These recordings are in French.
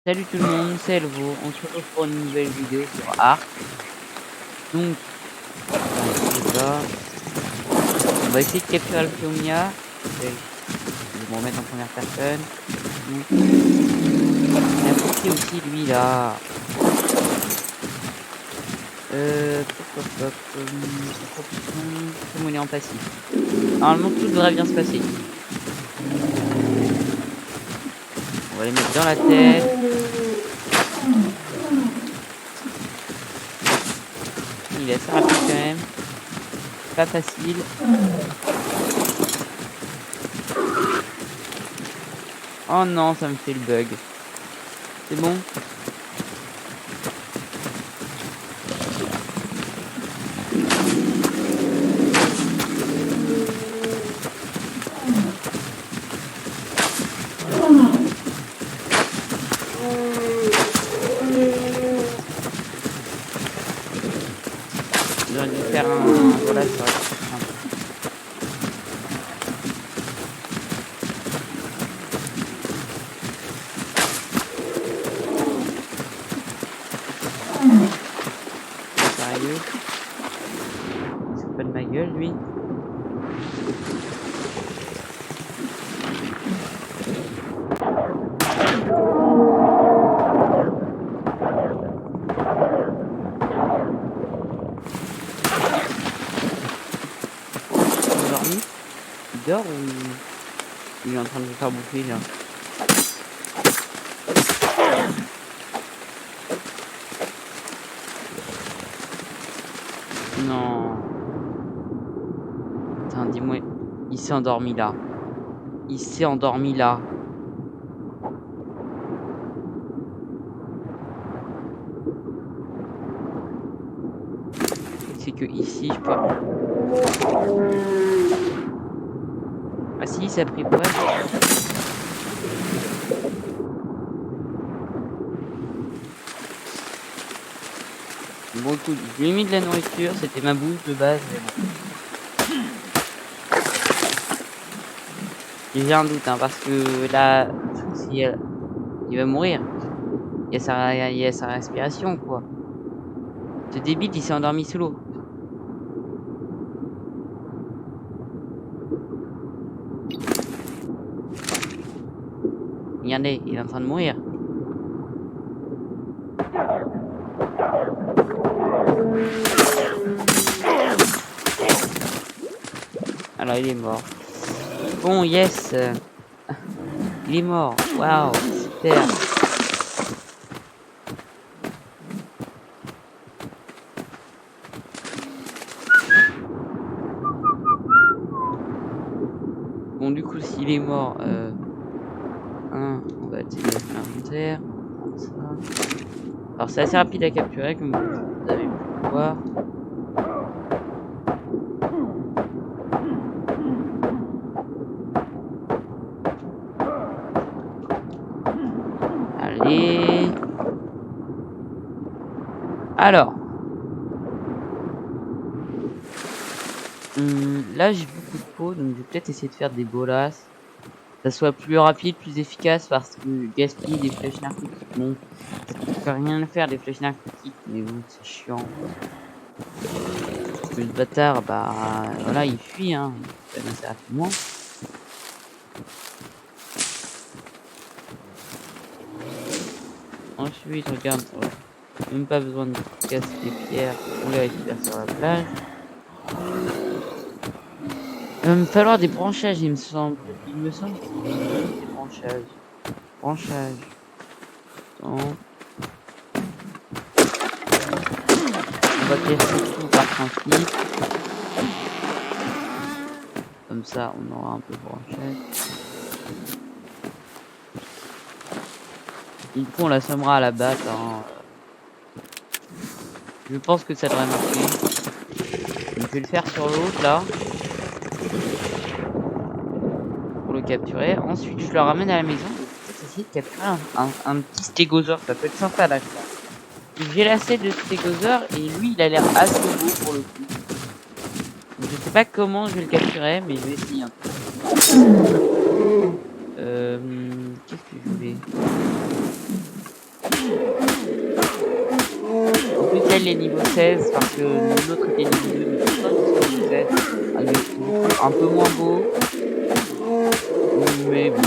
Salut tout le monde, c'est Elvo. On se retrouve pour une nouvelle vidéo sur Ark. Donc, attendez, bougez pas. On va essayer de capturer le Fiumia. Je vais me remettre en première personne. Donc, il a pris aussi lui là. Pop, pop, pop, option, témoigner en passif. Normalement, tout devrait bien se passer. On va les mettre dans la tête. Il est assez rapide quand même. Pas facile. Oh non, ça me fait le bug. C'est bon? J'aurais dû faire un... Voilà, ça aurait été plus simple. Sérieux? Il se fout pas de ma gueule, lui? Endormi? Il dort ou il est en train de se faire bouffer là? Non. Attends, dis-moi. Il s'est endormi là. Il s'est endormi là. C'est que ici, je peux. Ah si, ça a pris quoi? Bon, écoute, je lui ai mis de la nourriture. C'était ma bouffe de base. Mais bon. J'ai un doute, hein, parce que là, si, il va mourir. Il y a sa respiration, quoi. Ce débile, il s'est endormi sous l'eau. Regardez, il est en train de mourir. Alors, il est mort. Bon, yes. Il est mort. Waouh, super. Bon, du coup, s'il est mort, on va utiliser l'inventaire. Alors, c'est assez rapide à capturer, comme vous avez pu le voir. Allez. Alors. Là, j'ai beaucoup de peau, donc je vais peut-être essayer de faire des bolasses. Que ça soit plus rapide, plus efficace, parce que gaspiller des flèches narcotiques, bon, ça peut rien faire des flèches narcotiques, mais bon, c'est chiant, quoi. Parce que le bâtard, bah, voilà, il fuit, hein, il fait assez rapidement. Ensuite, regarde, même pas besoin de casser des pierres, on les récupère sur la plage. Il va me falloir des branchages, il me semble. Il me semble qu'il y a des branchages. Branchage. Attends. On va casser tout par principe. Comme ça, on aura un peu de branchage. Du coup, on l'assommera à la batte. Hein. Je pense que ça devrait marcher. Donc, je vais le faire sur l'autre, là. Pour le capturer. Ensuite, je le ramène à la maison. Je vais essayer de capturer un petit stégosaure. Ça peut être sympa, là, je pense. J'ai lassé de stégosaure et lui, il a l'air assez beau pour le coup. Donc, je sais pas comment je vais le capturer, mais je vais essayer un peu. Qu'est-ce que je voulais? appelle les niveaux 16 parce que l'autre était niveau 2, mais pourquoi c'est niveau 16? Ah, il est du coup un peu moins beau, mais bon,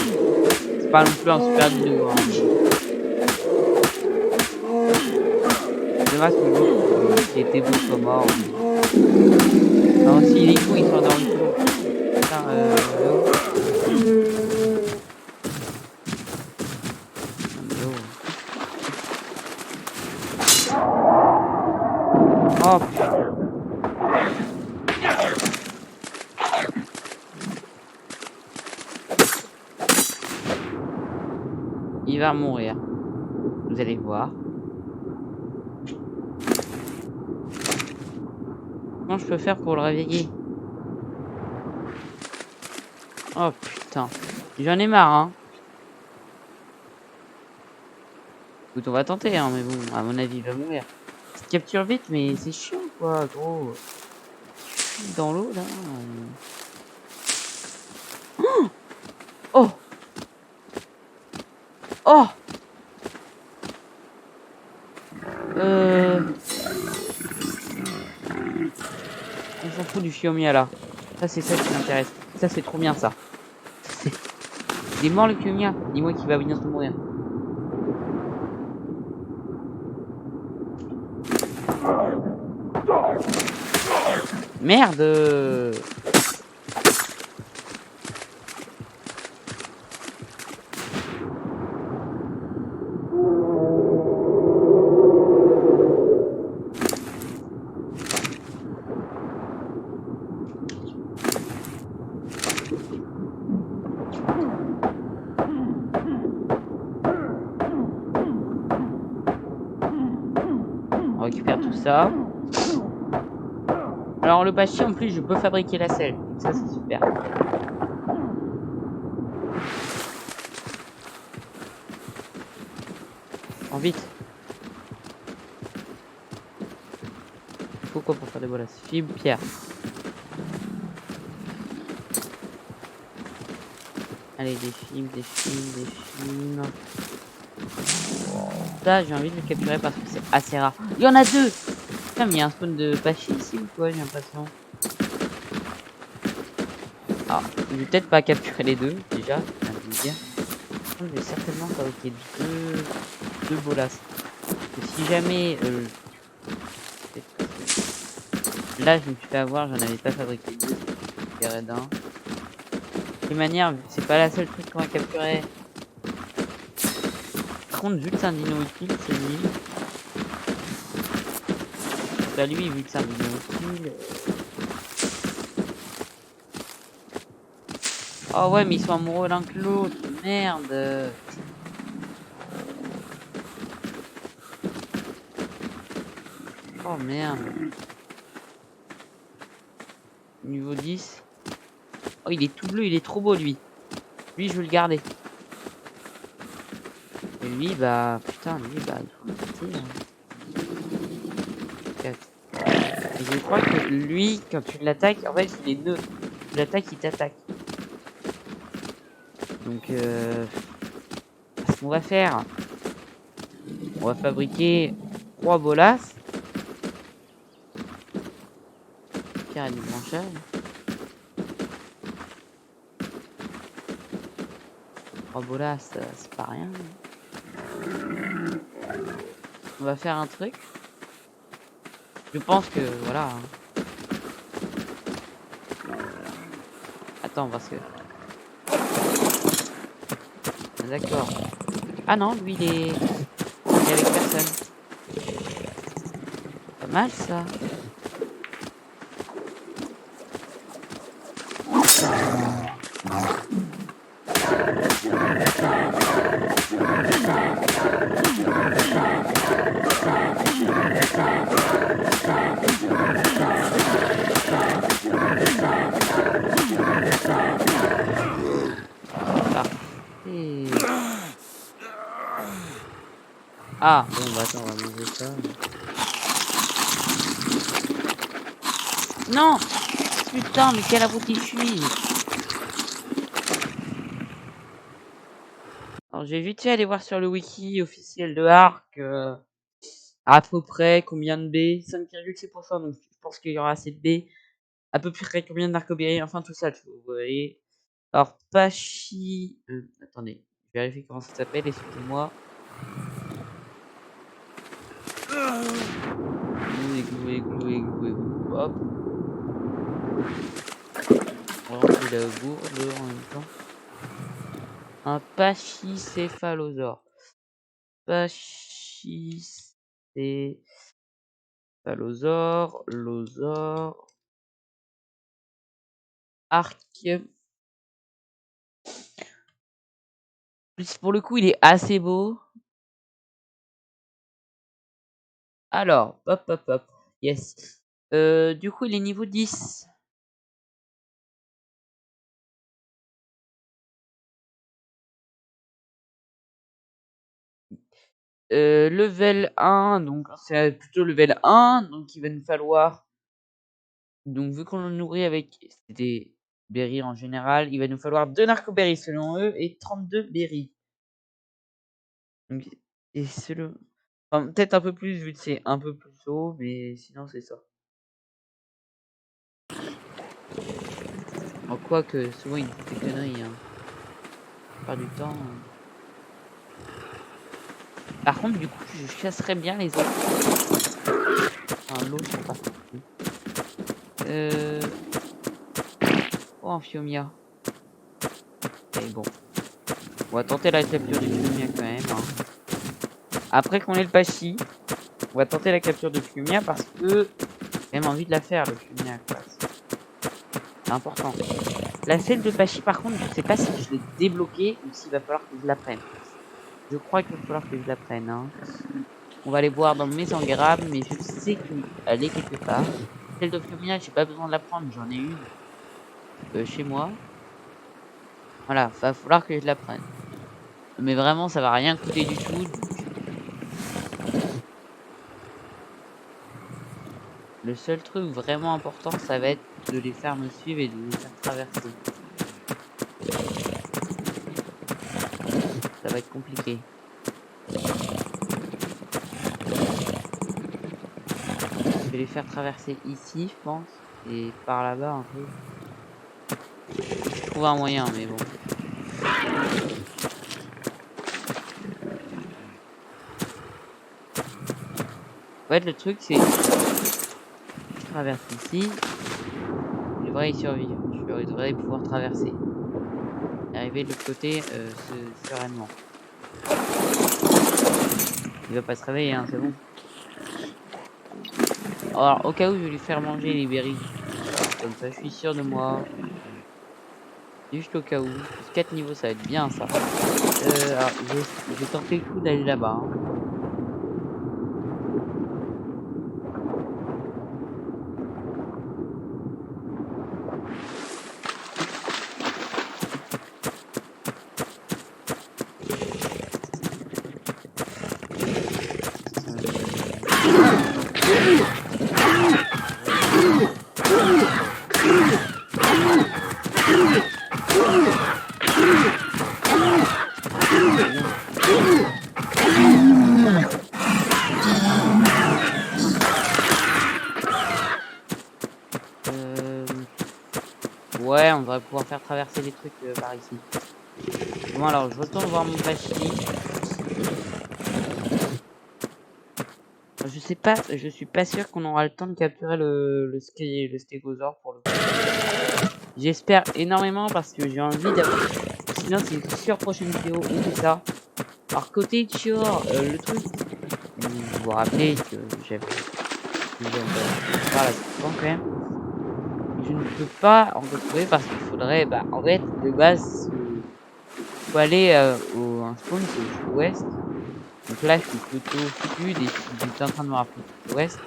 c'est pas non plus un super dino, hein. Dommage que l'autre qui était beau soit mort. Non, si il est con, il s'endort tout long. Putain, oh. Oh putain. Il va mourir. Vous allez voir. Comment je peux faire pour le réveiller? Oh putain. J'en ai marre, hein. Écoute, on va tenter, hein, mais bon, à mon avis, il va mourir. Capture vite, mais c'est chiant, quoi, gros. Dans l'eau, là. Oh! Oh! On s'en fout du Fiomia, là. Ça, c'est ça qui m'intéresse. Ça, c'est trop bien, ça. Il est mort, le Fiomia. Dis-moi qu'il va bientôt mourir. Merde! On récupère tout ça. Alors, le bâchi, en plus, je peux fabriquer la selle. Donc ça, c'est super. En vite. Il faut quoi pour faire des bolas? Fibre, pierre. Allez, des fibres, des fibres, des fibres. Ça, j'ai envie de le capturer parce que c'est assez rare. Il y en a deux! Putain, mais il y a un spawn de Pachi ici ou quoi, j'ai l'impression. Alors, je vais peut-être pas capturer les deux, déjà. Je vais dire. Je vais certainement fabriquer deux bolas. Et si jamais... là, je me suis fait avoir, j'en avais pas fabriqué deux. Je verrais d'un. De toute manière, vu que c'est pas la seule truc qu'on va capturer. Par contre, vu que c'est un dino utile, c'est nul. Bah lui, vu que c'est un dino utile... Oh ouais, mais ils sont amoureux l'un que l'autre. Merde. Oh merde. Niveau 10. Oh, il est tout bleu, il est trop beau lui. Lui, je veux le garder. Et lui, bah... Putain, lui, bah... Il faut le quitter, hein. Et je crois que lui, quand tu l'attaques, en fait, il est neutre. Tu l'attaques, il t'attaque. Donc, ce qu'on va faire... On va fabriquer 3 bolas. Pierre et du branchage. Bolas, c'est pas rien. On va faire un truc. Je pense que voilà. Attends, parce que. D'accord. Ah non, lui il est avec personne. Pas mal ça. Parfait. Ah, bon, bah attends, on va manger ça. Non! Putain, mais quel abruti je suis! Alors, j'ai vite fait aller voir sur le wiki officiel de Ark. À peu près combien de baies? 5,6%, donc je pense qu'il y aura assez de baies. À peu près combien de narcoberries? Enfin tout ça, vous voyez. Alors Pachi, attendez, je vérifie comment ça s'appelle, excusez-moi. Églou, églou, églou, églou, hop. On va remplir la gourde en même temps. Un pachycéphalosaure. Pachycéphalosaure, losaure, arc. Plus pour le coup, il est assez beau. Alors, hop, hop, hop. Yes. Du coup, il est niveau 10. Level 1, donc c'est plutôt level 1, donc il va nous falloir, donc vu qu'on le nourrit avec des berries en général, il va nous falloir 2 narcoberries selon eux et 32 berries. Donc et enfin, peut-être un peu plus vu que c'est un peu plus haut, mais sinon c'est ça. En quoi que souvent ils disent des conneries, hein. La plupart du temps. Par contre, du coup, je chasserais bien les autres. Enfin, l'autre, pas. Oh, Amphiomia. Et bon. On va tenter la capture du Fiumia quand même, hein. Après qu'on ait le Pachi, on va tenter la capture de Fiumia parce que j'ai même envie de la faire, le Fiumia, quoi. C'est important. La selle de Pachi, par contre, je sais pas si je l'ai débloquée ou s'il va falloir que je la prenne. Je crois qu'il va falloir que je la prenne, hein. On va aller voir dans mes engraves, mais je sais qu'elle est quelque part. Celle de Fiumia, j'ai pas besoin de la prendre, j'en ai une chez moi. Voilà, va falloir que je la prenne. Mais vraiment, ça va rien coûter du tout. Le seul truc vraiment important, ça va être de les faire me suivre et de les faire traverser. Ça va être compliqué. Je vais les faire traverser ici, je pense. Et par là-bas un peu. Je trouve un moyen, mais bon. En fait, le truc, c'est... Je traverse ici. Je devrais y survivre. Je devrais pouvoir traverser. Et arriver de l'autre côté sereinement. Il va pas se réveiller, hein, c'est bon. Alors, au cas où, je vais lui faire manger les berries. Comme ça, je suis sûr de moi. Juste au cas où. 4 niveaux, ça va être bien, ça. Alors, j'ai tenté le coup d'aller là-bas, hein. Ouais, on devrait pouvoir faire traverser les trucs par ici. Bon, alors, je retourne voir mon Pachi. Je sais pas, je suis pas sûr qu'on aura le temps de capturer le stégosaure pour le coup. J'espère énormément parce que j'ai envie d'avoir... Sinon, c'est une sûre prochaine vidéo où c'est ça. Alors, côté Chior, le truc... Vous vous rappelez que j'avais... Voilà, quand même. Je ne peux pas en retrouver parce qu'il faudrait... Bah, en fait, de base, faut aller au un spawn, c'est au sud-ouest. Donc là, je suis plutôt sud et j'étais en train de me rappeler sud-ouest.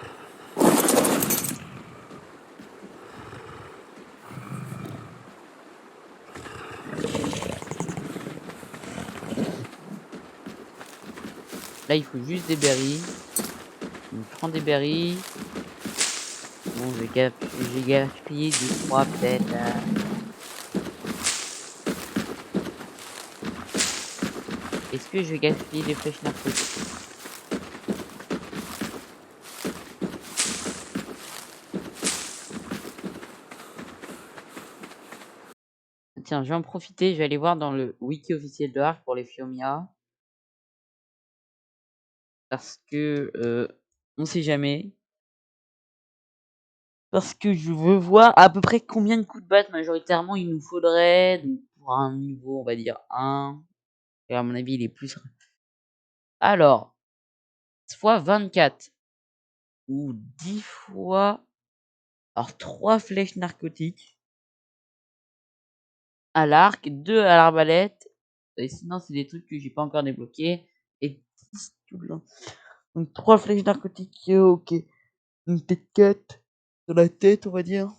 Là, il faut juste des berries. On prend des berries. Bon, j'ai gaspillé 2-3 peut-être. Est-ce que je vais gaspiller des flèches narcotiques? tiens, je vais en profiter, je vais aller voir dans le wiki officiel de Ark pour les Fiomia. Parce que, on sait jamais. Parce que je veux voir à peu près combien de coups de batte majoritairement il nous faudrait. Donc pour un niveau, on va dire 1. Et à mon avis, il est plus. Alors, fois 24 ou 10 fois. Alors 3 flèches narcotiques à l'arc, 2 à l'arbalète. Et sinon, c'est des trucs que j'ai pas encore débloqués. Et 10 tout le long. Donc 3 flèches narcotiques, ok. Donc peut-être 4 sur la tête, on va dire.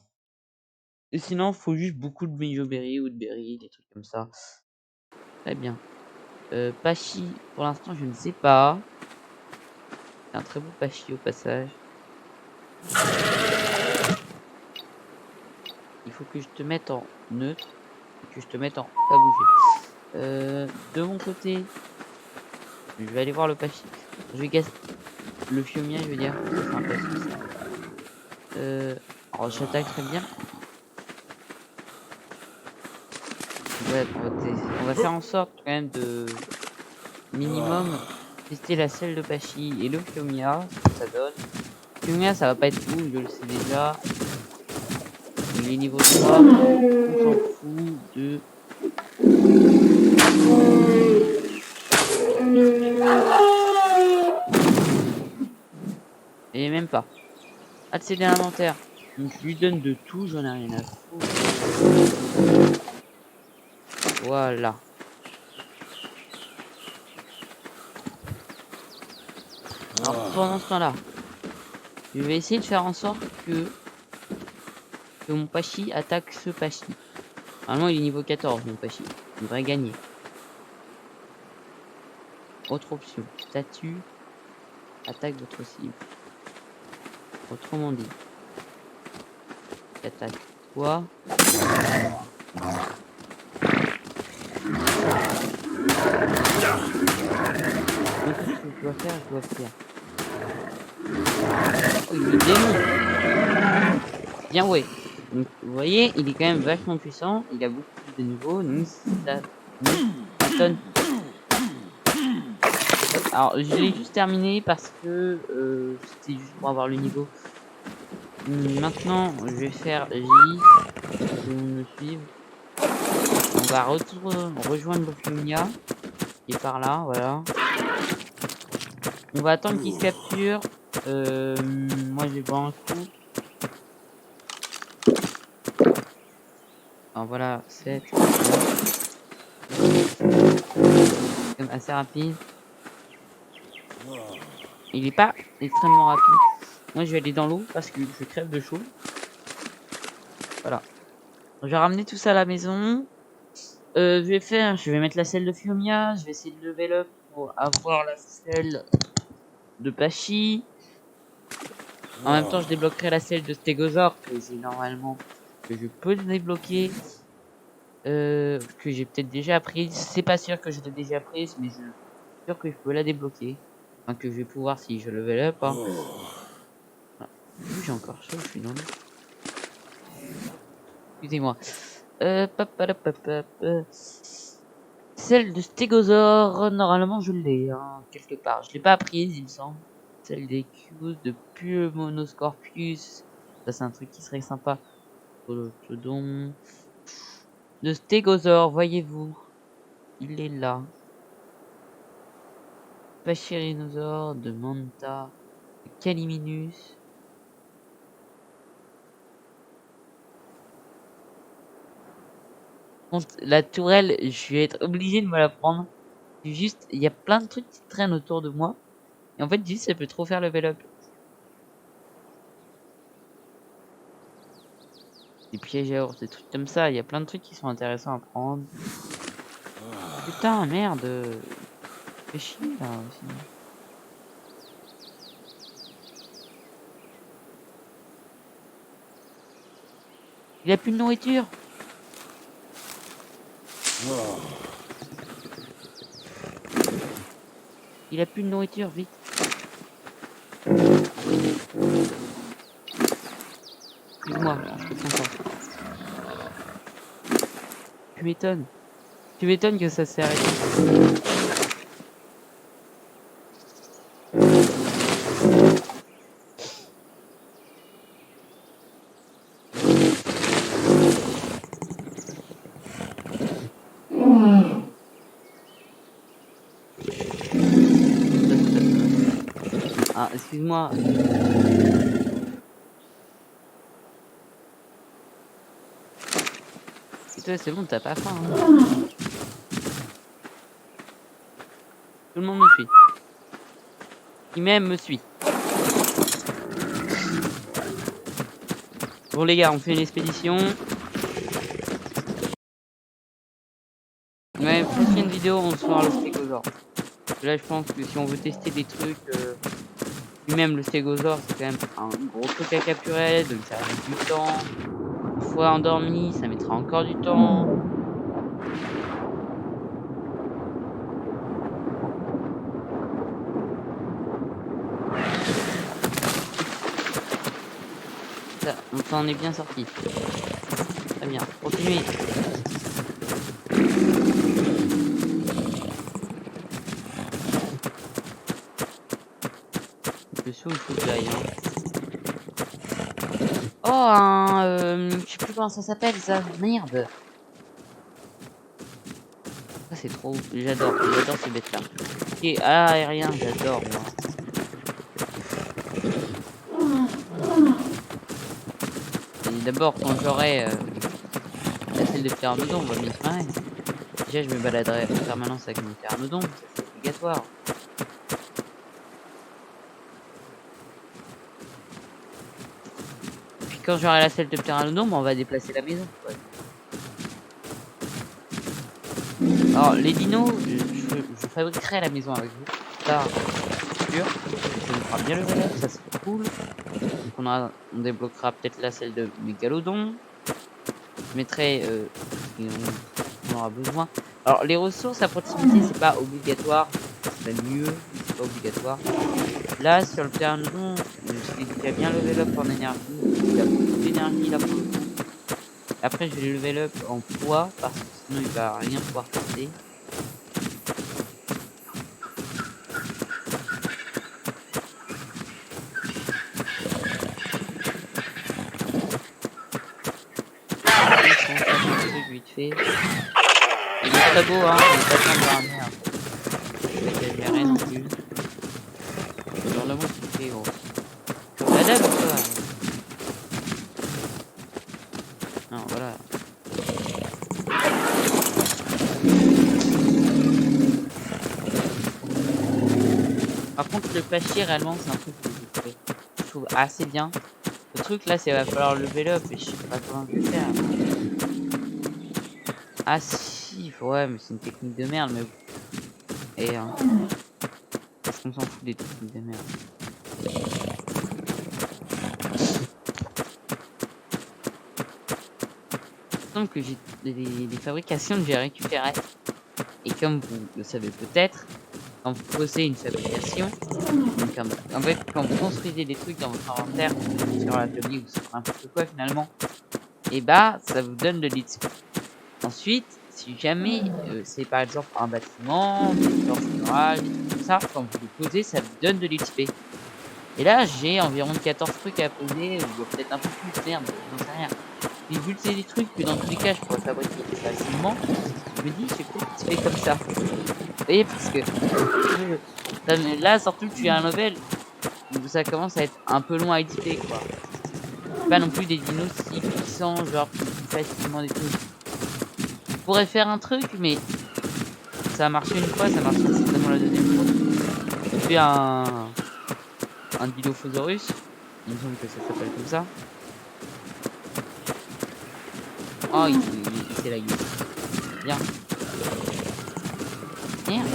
Et sinon, faut juste beaucoup de Mejoberry ou de berry, des trucs comme ça. Très bien. Pachi, pour l'instant, je ne sais pas. C'est un très beau Pachi au passage. Il faut que je te mette en neutre et que je te mette en pas bouger. De mon côté, je vais aller voir le Pachi. Je vais gaz le Fiomia, je veux dire. Ça, c'est un Pachi, ça. Alors, j'attaque très bien. Ouais, on va faire en sorte quand même de minimum tester la selle de Pachi et le Fiomia, ce que ça donne. Fiomia, ça va pas être fou, je le sais déjà. Il est niveau 3, on s'en fout de. Et même pas. Accéder à l'inventaire. Donc je lui donne de tout, j'en ai rien à foutre. Voilà. Alors pendant ce temps-là, je vais essayer de faire en sorte que mon Pachi attaque ce Pachi. Normalement il est niveau 14 mon Pachi. Il devrait gagner. Autre option. Statue. Attaque votre cible. Autrement dit. Attaque toi. Donc ce que je dois faire, Oh, il me démonte. Bien ouais. Donc vous voyez, il est quand même vachement puissant. Il a beaucoup plus de niveaux. Donc ça m'étonne. Alors je l'ai juste terminé parce que c'était juste pour avoir le niveau. Maintenant je vais faire J. Si vous me suivez. On va rejoindre le Fiumia. Qui est par là, voilà. On va attendre qu'il se capture. Moi je vais boire un coup. Alors voilà, 7. C'est quand même assez rapide. Il est pas extrêmement rapide. Moi je vais aller dans l'eau parce que je crève de chaud. Voilà. Je vais ramener tout ça à la maison. Je vais mettre la selle de Fiumia. Je vais essayer de level up pour avoir la selle de Pachi. En même temps, je débloquerai la selle de Stégosaure que j'ai normalement, que je peux débloquer. Que j'ai peut-être déjà apprise. C'est pas sûr que je l'ai déjà apprise, mais je suis sûr que je peux la débloquer. Enfin, que je vais pouvoir si je level up. Hein. Voilà. J'ai encore chaud, je suis dans l'eau. Excusez-moi. Celle de Stégosaure, normalement je l'ai, hein, quelque part. Je l'ai pas apprise, il me semble. Celle des Qs de Pulmonoscorpius. Ça, c'est un truc qui serait sympa. Holotodon. De Stégosaure, voyez-vous. Il est là. Pachyrhinosaure, de Manta, de Caliminus. La tourelle, je vais être obligé de me la prendre. Juste, il y a plein de trucs qui traînent autour de moi. Et en fait, juste, ça peut trop faire level up. Des pièges à ours, des trucs comme ça. Il y a plein de trucs qui sont intéressants à prendre. Putain, merde. Fais chier là aussi. Il a plus de nourriture. Il a plus de nourriture, vite. Excuse-moi, je fais ça. tu m'étonnes. Tu m'étonnes que ça s'est arrêté. Ah, excuse-moi. Et toi, c'est bon, t'as pas faim, hein. Tout le monde me suit. Qui m'aime me suit. Bon les gars, on fait une expédition. Ouais, prochaine vidéo, on se fera le stégosaure. Là, je pense que si on veut tester des trucs, puis même le stégosaure, c'est quand même un gros truc à capturer, donc ça va mettre du temps. Une fois endormi, ça mettra encore du temps. Ça, on s'en est bien sorti. Très bien, continuez. Le saut, il faut que j'aille, hein. Oh, je sais plus comment ça s'appelle ça, merde. Ça c'est trop, j'adore ces bêtes là. Ok, aérien, j'adore moi. Et d'abord quand j'aurai la selle de pteranodon, on va bien se marrer. Déjà je me baladerai en permanence avec mon pteranodon, ça c'est obligatoire. Puis quand j'aurai la selle de pteranodon, on va déplacer la maison. Ouais. Alors les dinos, je fabriquerai la maison avec vous. Ça, c'est sûr. Ça nous fera bien le level, ça c'est cool. Donc on débloquera peut-être la selle de mégalodon. Je mettrai on aura besoin. Alors les ressources à proximité c'est pas obligatoire, c'est mieux, c'est pas obligatoire. Là sur le pteranodon, je l'ai déjà bien level up en énergie, il a beaucoup d'énergie là pour le coup. Après je vais le level up en poids parce que sinon il va rien pouvoir porter. Vite fait. Il est très beau hein, il est pas tant de la merde. Je vais exagérer non plus. Genre le mot qui fait gros. La dalle ou quoi? Non voilà. Par contre le pâchier réellement c'est un truc que je trouve assez bien. Le truc là c'est va falloir level up et je sais pas comment je vais faire. Ah si, ouais mais c'est une technique de merde mais... Et parce qu'on s'en fout des techniques de merde. Il semble que j'ai des fabrications que j'ai récupérées. Et comme vous le savez peut-être, quand vous possédez une fabrication, donc en fait quand vous construisez des trucs dans votre inventaire, sur l'atelier ou sur n'importe quoi finalement, et bah ça vous donne de l'XP. Ensuite, si jamais c'est par exemple un bâtiment, des planches murales, des trucs comme ça, quand vous le posez, ça vous donne de l'XP. Et là, j'ai environ 14 trucs à poser, ou peut-être un peu plus, merde, j'en sais rien. Mais vu que c'est des trucs que dans tous les cas je pourrais fabriquer facilement, je me dis, je vais peut-être XP comme ça. Vous voyez, parce que là, surtout que tu as un level où ça commence à être un peu long à XP, quoi. Pas non plus des dinos si puissants, genre qui font facilement des trucs. Je pourrais faire un truc, mais ça a marché une fois, ça marche certainement la deuxième fois. Je fais un Dilophosaurus, il me semble que ça s'appelle comme ça. Oh, il s'est lagué. Bien. Merde.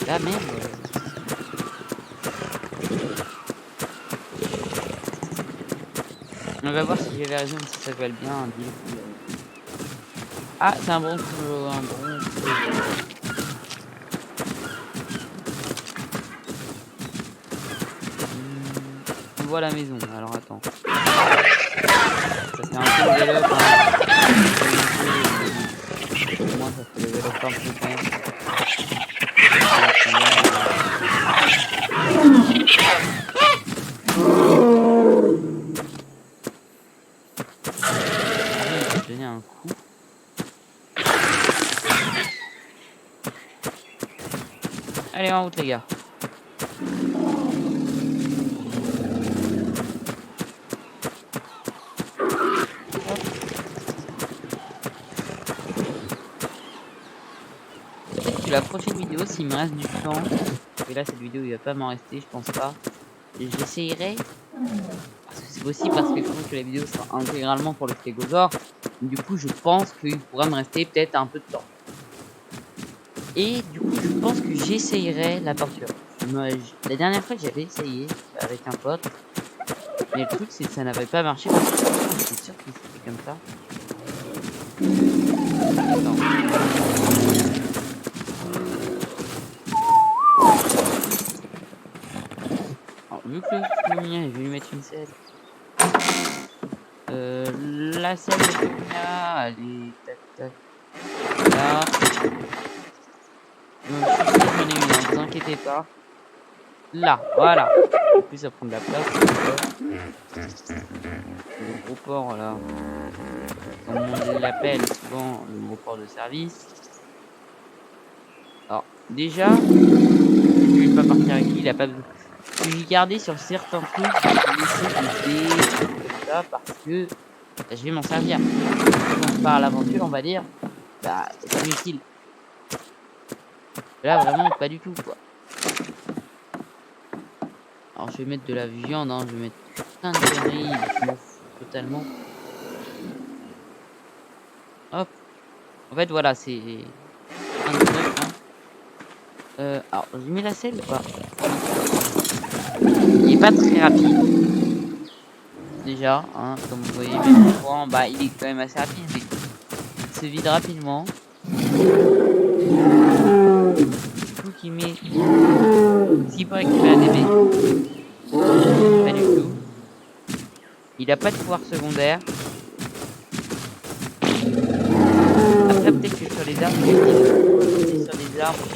Ah merde. On va voir si j'avais raison, si ça s'appelle bien un Dilophosaurus. Ah, c'est un bronze. voit la maison. Alors attends. Ça fait un peu level up. Hein. Au moins ça fait level up un peu quand même. Je vais donner un coup. Allez, en route les gars. Peut-être que la prochaine vidéo, s'il me reste du temps, et là cette vidéo il va pas m'en rester, je pense pas. J'essayerai, parce que c'est possible, parce que je trouve que la vidéo sera intégralement pour le Stégosaure. Du coup, je pense qu'il pourra me rester peut-être un peu de temps. Et du coup, je pense que j'essayerai la torture. La dernière fois, j'avais essayé avec un pote. Mais le truc, c'est que ça n'avait pas marché. Parce que j'étais sûr que c'était comme ça. Attends. Alors, vu que le mien, je vais lui mettre une selle. La selle de Lumia, allez, tac tac. Là. Donc, je suis sûr que j'en ai une, hein, vous inquiétez pas. Là, voilà. En plus, ça prend de la place. Le gros port là. Comme on l'appelle souvent, le gros port de service. Alors, déjà, je vais pas partir avec lui, il a pas besoin. Je vais garder sur certains trucs, je vais laisser des dés, comme ça, parce que bah, je vais m'en servir. Quand je pars à l'aventure, on va dire, bah, c'est inutile. Là, vraiment, pas du tout, quoi. Alors, je vais mettre de la viande, hein, je vais mettre plein de conneries, je m'en fous totalement. Hop. En fait, voilà, c'est un truc, hein. Alors, j'ai mis la selle ou pas? Il est pas très rapide. Déjà, hein, comme vous voyez, même courant, bah, il est quand même assez rapide, mais il se vide rapidement. Du coup, qui met. S'il peut récupérer des baies, pas du tout. Il a pas de pouvoir secondaire. Après, peut-être que sur les arbres, il est sur des arbres.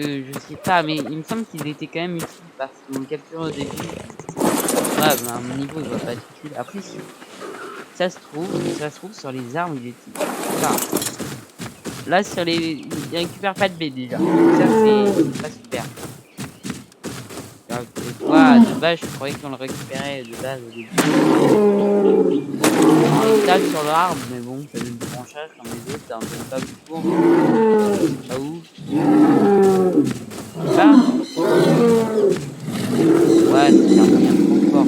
Je sais pas, mais il me semble qu'il était quand même utile parce qu'on le capture au début. Ouais, mais à mon niveau, il va pas être utile. Après, si ça se trouve sur les arbres, il est utile. Enfin, là, sur les. Il récupère pas de baies déjà. Ça, c'est pas super. Toi, de base, je croyais qu'on le récupérait de base au début. Alors, il tape sur l'arbre, mais bon, ça donne du branchage comme les autres, ça en donne pas beaucoup. Pas ouf. Ça ouais, c'est un moyen de confort.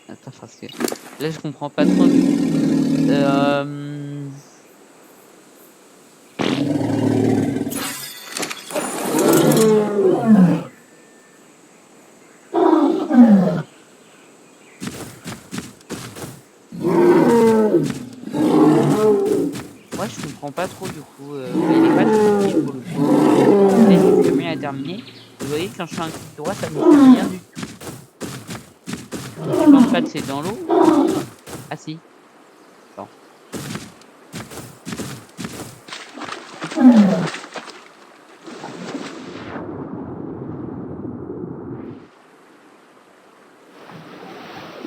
Attends, parce que là, je comprends pas trop. Moi, je comprends pas trop du coup. Il est pas très utile pour le coup. Peut-être que le mien est terminé. Vous voyez, quand je fais un clic droit, ça me fait rien du tout. Je pense pas que c'est dans l'eau. Ah si. Attends.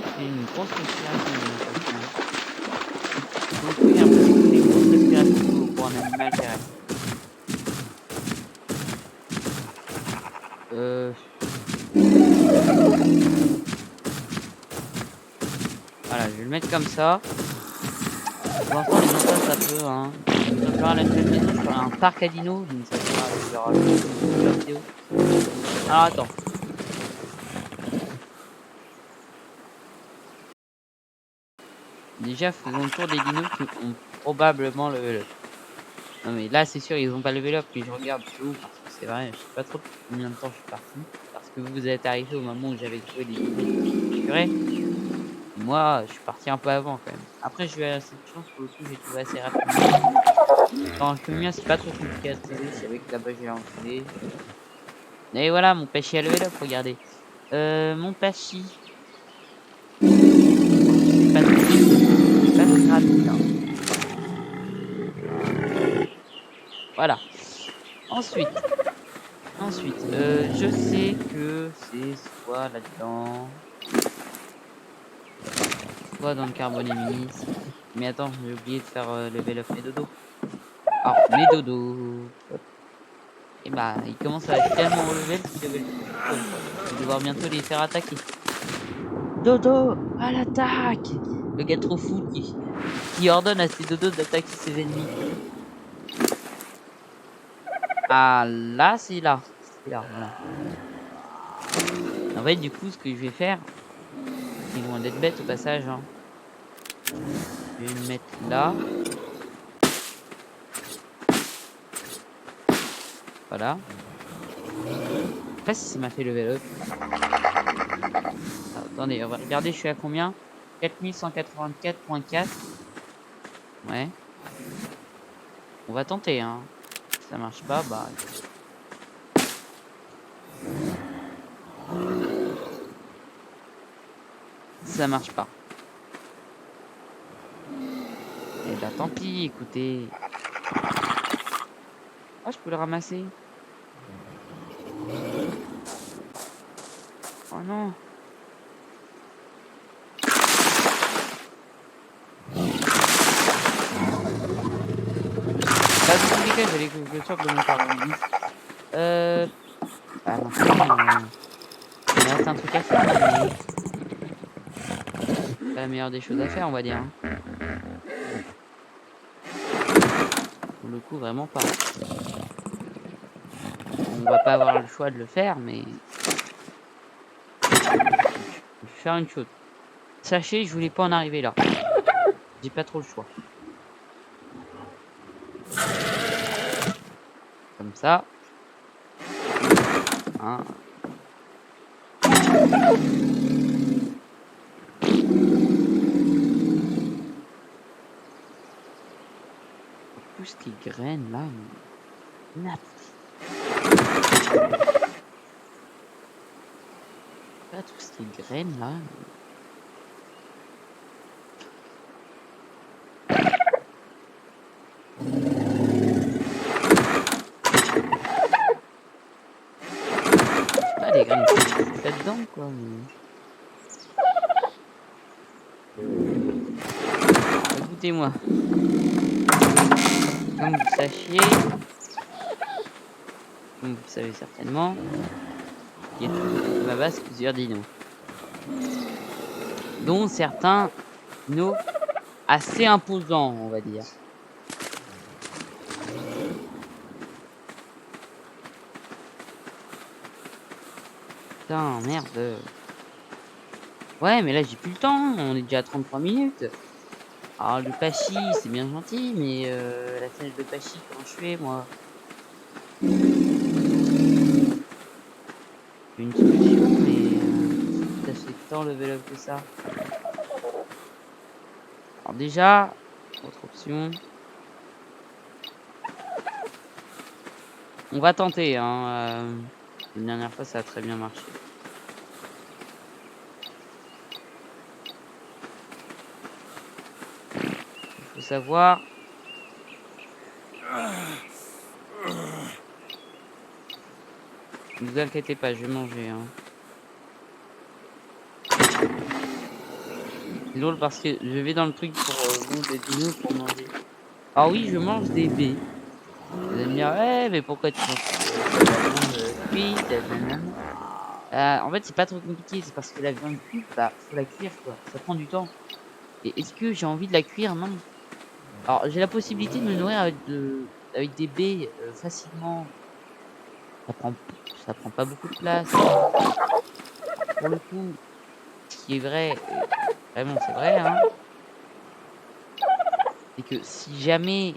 C'est une grosse respiration. Donc oui, un peu c'est une grosse respiration pour un animal terrestre. Voilà, je vais le mettre comme ça. Pour l'instant, les enfants, ça peut, hein. Quand je ferai la nouvelle maison, je ferai un parc à dinos, donc ça sera, je vais rajouter une vidéo. Alors attends. Déjà, faisons le tour des dinos qui ont probablement level up. Non mais là, c'est sûr, ils ont pas level up, mais je regarde plus haut, parce que c'est vrai, je sais pas trop combien de temps je suis parti. Parce que vous êtes arrivé au moment où j'avais trouvé des dinos capturés. Moi, je suis parti un peu avant quand même. Après, j'ai eu assez de chance, pour le coup, j'ai trouvé assez rapidement. Quand le mien, c'est pas trop compliqué à trouver, je savais que là-bas j'allais en trouver. Et voilà, mon Pachy a level up, regardez. Mon Pachy, c'est pas c'est pas très rapide, hein. Voilà. Ensuite, je sais que c'est soit là-dedans, soit dans le Carbonémis. Mais attends, j'ai oublié de faire level up mes dodos. Alors, mes dodos. Hop. Et bah, il commence à être tellement au level qu'il level plus tout seul, quoi. Je vais devoir bientôt les faire attaquer. Dodo, à l'attaque! Le gars trop fou qui ordonne à ses dodos d'attaquer ses ennemis. Ah là, c'est là. C'est là, voilà. En fait, du coup, ce que je vais faire, ils vont être bêtes au passage, hein. Je vais me mettre là. Voilà. Je sais pas si ça m'a fait level up. Ah, attendez, on va regarder, je suis à combien? 4184.4. Ouais. On va tenter, hein. Si ça marche pas, bah. Si ça marche pas. Eh bah tant pis, écoutez. Ah, je peux le ramasser. Oh non. Bah, dans tous les cas, j'allais que je sorte de mon parapluie. Bah maintenant, il me reste un truc à faire là, mais pas la meilleure des choses à faire, on va dire, hein. Pour le coup, vraiment pas. On va pas avoir le choix de le faire, mais je vais faire une chose. Sachez, je voulais pas en arriver là. J'ai pas trop le choix. Comme ça. Hein. Tout ce qui est graines là, mais pas tout ce qui est graines là. Pas les graines qui là-dedans quoi. Mais... écoutez-moi. Comme vous sachiez, comme vous le savez certainement, il y a tout autour de ma base plusieurs dinos. Dont certains dinos assez imposants, on va dire. Putain, merde. Ouais, mais là j'ai plus le temps, on est déjà à 33 minutes. Alors le Pachi, c'est bien gentil, mais la flèche de Pachi, comment je fais moi? J'ai une solution, mais ça fait tant level up que ça. Alors déjà, autre option. On va tenter, hein. La dernière fois, ça a très bien marché. Il faut savoir. Ne vous inquiétez pas, je vais manger, hein. C'est drôle parce que je vais dans le truc pour bon, des dinos pour manger. Ah oui, je mange des baies. Vous allez me dire: «Ouais, mais pourquoi tu manges pas de la viande cuite, nanana?» En fait, c'est pas trop compliqué, c'est parce que la viande cuite, bah, faut la cuire, quoi. Ça prend du temps. Et est-ce que j'ai envie de la cuire? Non. Alors, j'ai la possibilité de me nourrir avec des baies, facilement. Ça prend ça prend pas beaucoup de place. Pour le coup, ce qui est vrai, et vraiment c'est vrai, hein, c'est que si jamais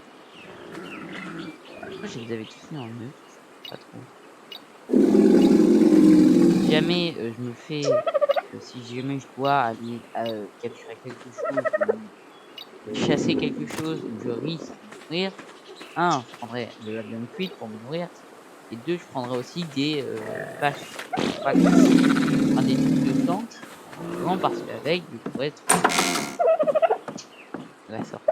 pourquoi je les avais tous mis en neuf? Pas trop. Si jamais, je me fais que si jamais je dois aller, capturer quelque chose ou chasser quelque chose où je risque de mourir, un, je prendrais de la viande cuite pour me nourrir et 2, je prendrais aussi des, vaches, pas enfin des trucs de sang, justement parce qu'avec je pourrais trouver la sortie.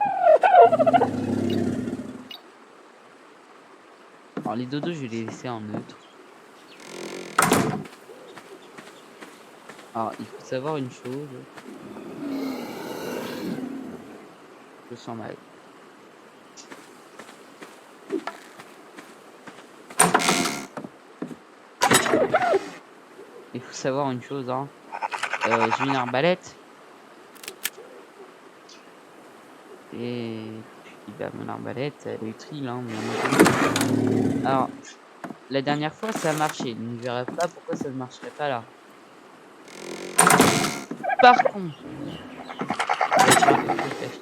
Alors les dodos, je vais les laisser en neutre. Alors il faut savoir une chose, je sens mal. Il faut savoir une chose, hein, j'ai une arbalète et puis, bah, mon arbalète, elle est utile, hein, bien entendu. Alors, la dernière fois, ça a marché, donc je verrais pas pourquoi ça ne marcherait pas là. Par contre, on va faire un truc de flèche.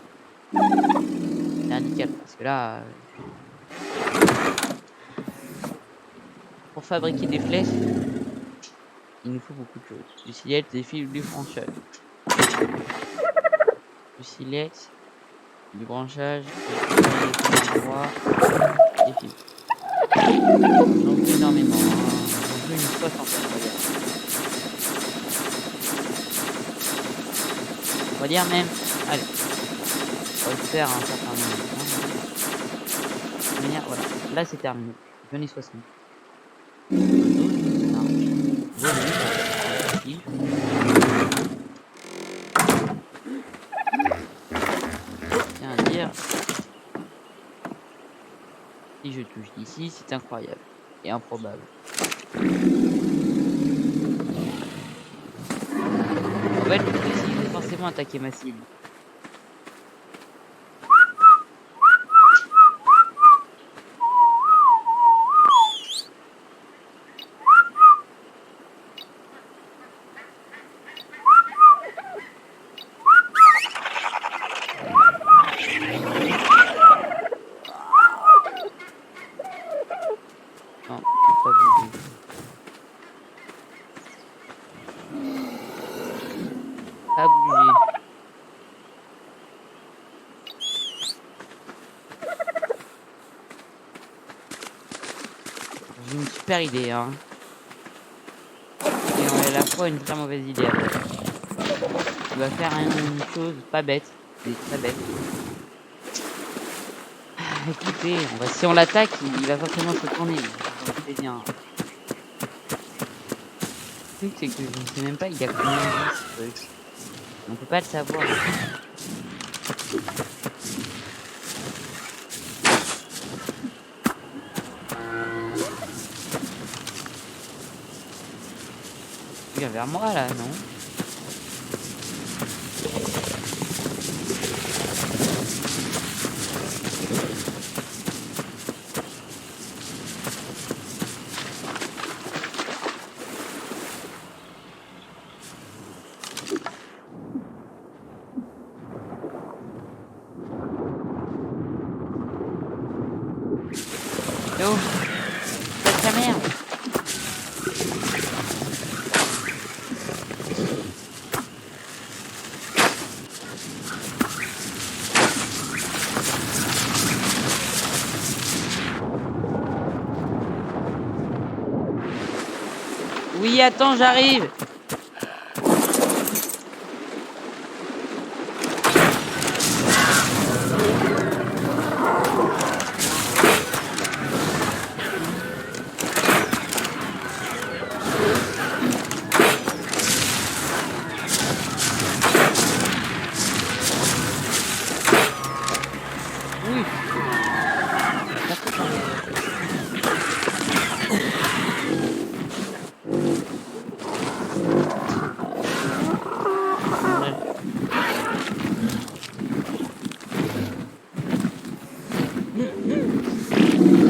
C'est radical parce que là, pour fabriquer des flèches, il nous faut beaucoup de choses. Du silex, des fils ou du branchage. Du silex, du branchage, des endroits, des fils. J'en veux énormément, hein. J'en veux une soixantaine, on va dire. On va dire même, allez, on va le faire un certain nombre de temps. De manière, voilà, là c'est terminé. J'en ai 60. Tiens à dire, si je touche d'ici, c'est incroyable et improbable. En fait, je vais essayer de forcément attaquer ma cible. Non, je peux pas bouger. Pas bouger. J'ai une super idée, hein. Et à la fois une très mauvaise idée après. On va faire une chose pas bête, mais très bête. Écoutez, si on l'attaque, il va forcément se tourner. Je vous préviens. Le truc, c'est que je ne sais même pas il y a combien de vie ce truc. On peut pas le savoir. Il vient vers moi là, non? Oh, ta merde! Oui, attends, j'arrive! Oui!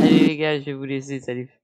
Allez les gars, je vais vous laisser, salut.